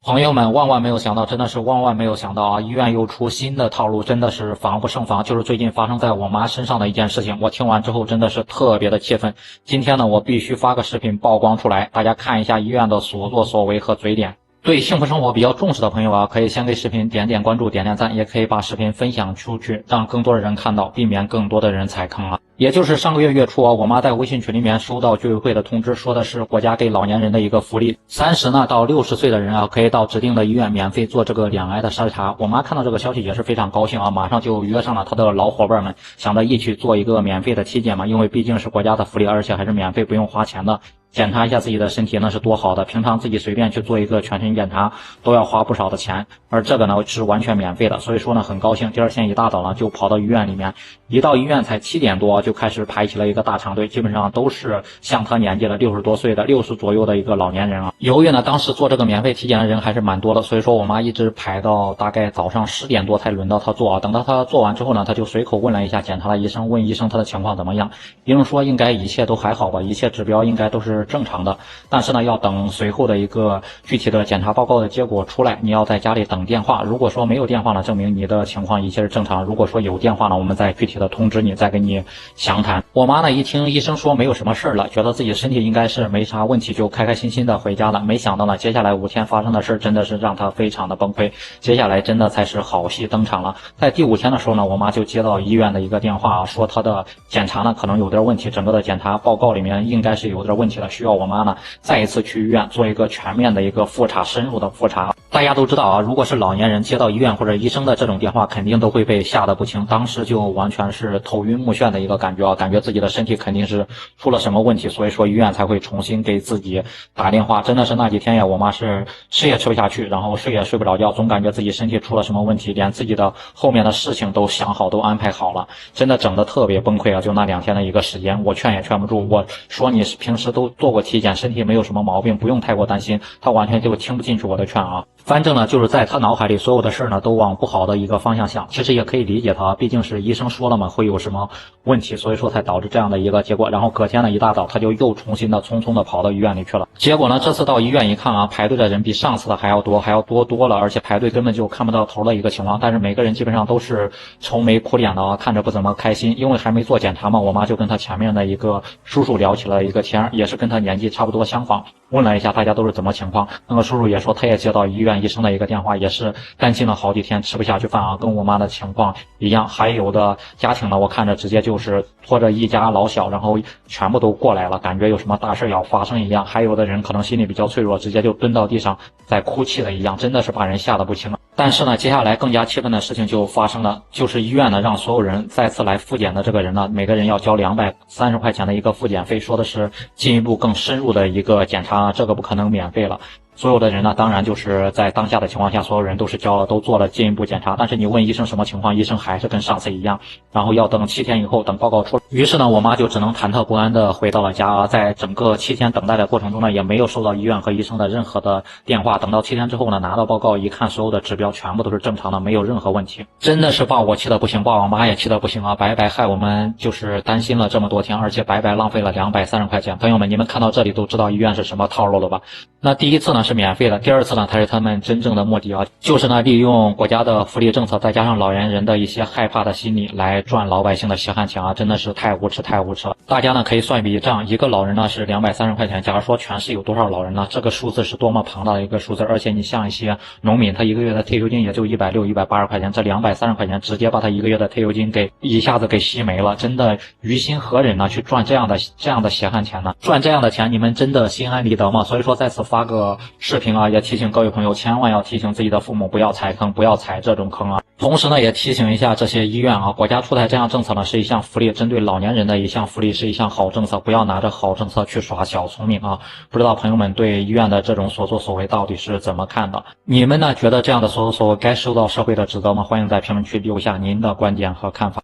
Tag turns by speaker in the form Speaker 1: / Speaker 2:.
Speaker 1: 朋友们万万没有想到，真的是万万没有想到啊！医院又出新的套路，真的是防不胜防。就是最近发生在我妈身上的一件事情，我听完之后真的是特别的气愤。今天呢，我必须发个视频曝光出来，大家看一下医院的所作所为和嘴脸。对幸福生活比较重视的朋友啊，可以先给视频点点关注、点点赞，也可以把视频分享出去，让更多的人看到，避免更多的人踩坑啊。也就是上个月月初啊，我妈在微信群里面收到居委会的通知，说的是国家给老年人的一个福利，30呢到60岁的人啊，可以到指定的医院免费做这个两癌的筛查。我妈看到这个消息也是非常高兴啊，马上就约上了她的老伙伴们，想着一起做一个免费的体检嘛，因为毕竟是国家的福利，而且还是免费不用花钱的。检查一下自己的身体那是多好的，平常自己随便去做一个全身检查都要花不少的钱，而这个呢是完全免费的，所以说呢很高兴。第二天一大早呢就跑到医院里面，一到医院才7点多就开始排起了一个大长队，基本上都是像他年纪的60多岁的60左右的一个老年人啊。由于呢当时做这个免费体检的人还是蛮多的，所以说我妈一直排到大概早上10点多才轮到她做啊。等到她做完之后呢，她就随口问了一下检查的医生，问医生她的情况怎么样。医生说应该一切都还好吧，一切指标应该都是正常的，但是呢要等随后的一个具体的检查报告的结果出来，你要在家里等电话。如果说没有电话呢，证明你的情况一切是正常；如果说有电话呢，我们再具体的通知你，再给你详谈。我妈呢一听医生说没有什么事了，觉得自己身体应该是没啥问题，就开开心心的回家了。没想到呢，接下来5天发生的事真的是让她非常的崩溃。接下来真的才是好戏登场了。在第5天的时候呢，我妈就接到医院的一个电话啊，说她的检查呢可能有点问题，整个的检查报告里面应该是有点问题的，需要我妈呢再一次去医院做一个全面的一个复查，深入的复查。大家都知道啊，如果是老年人接到医院或者医生的这种电话，肯定都会被吓得不轻，当时就完全是头晕目眩的一个感觉啊，感觉自己的身体肯定是出了什么问题，所以说医院才会重新给自己打电话。真的是那几天呀，我妈是吃也吃不下去，然后睡也睡不着觉，总感觉自己身体出了什么问题，连自己的后面的事情都想好都安排好了，真的整得特别崩溃啊。就那2天的一个时间，我劝也劝不住，我说你平时都做过体检，身体没有什么毛病，不用太过担心，她完全就听不进去我的劝啊。反正呢，就是在他脑海里所有的事儿呢都往不好的一个方向想，其实也可以理解他，毕竟是医生说了嘛，会有什么问题，所以说才导致这样的一个结果。然后隔天呢一大早他就又重新的匆匆的跑到医院里去了。结果呢这次到医院一看啊，排队的人比上次的还要多了，而且排队根本就看不到头的一个情况。但是每个人基本上都是愁眉苦脸的啊，看着不怎么开心。因为还没做检查嘛，我妈就跟他前面的一个叔叔聊起了一个天，也是跟他年纪差不多相仿，问了一下大家都是怎么情况。那个叔叔也说他也接到医院医生的一个电话，也是担心了好几天，吃不下去饭啊，跟我妈的情况一样。还有的家庭呢，我看着直接就是拖着一家老小，然后全部都过来了，感觉有什么大事要发生一样。还有的人可能心里比较脆弱，直接就蹲到地上在哭泣的一样，真的是把人吓得不轻了。但是呢，接下来更加气愤的事情就发生了，就是医院呢让所有人再次来复检的这个人呢，每个人要交230块钱的一个复检费，说的是进一步更深入的一个检查，这个不可能免费了。所有的人呢，当然就是在当下的情况下，所有人都是交了，都做了进一步检查。但是你问医生什么情况，医生还是跟上次一样，然后要等7天以后，等报告出来。于是呢，我妈就只能忐忑不安的回到了家。在整个7天等待的过程中呢，也没有收到医院和医生的任何的电话。等到7天之后呢，拿到报告一看，所有的指标全部都是正常的，没有任何问题。真的是把我气得不行，把我妈也气得不行啊！白白害我们就是担心了这么多天，而且白白浪费了230块钱。朋友们，你们看到这里都知道医院是什么套路了吧？那第一次呢是免费的，第二次呢才是他们真正的目的啊，就是呢利用国家的福利政策，再加上老年人的一些害怕的心理来赚老百姓的血汗钱啊，真的是太无耻了。大家呢可以算一笔账，一个老人呢是230块钱，假如说全市有多少老人呢？这个数字是多么庞大的一个数字，而且你像一些农民，他一个月的退休金也就160、180块钱，这230块钱直接把他一个月的退休金给一下子给吸没了，真的于心何忍呢？去赚这样的血汗钱呢？赚这样的钱，你们真的心安理得吗？所以说在此发个视频啊，也提醒各位朋友，千万要提醒自己的父母不要踩坑，不要踩这种坑啊。同时呢，也提醒一下这些医院啊，国家出台这样政策呢是一项福利，针对老年人的一项福利，是一项好政策，不要拿着好政策去耍小聪明啊。不知道朋友们对医院的这种所作所为到底是怎么看的？你们呢觉得这样的所作所为该受到社会的指责吗？欢迎在评论区留下您的观点和看法。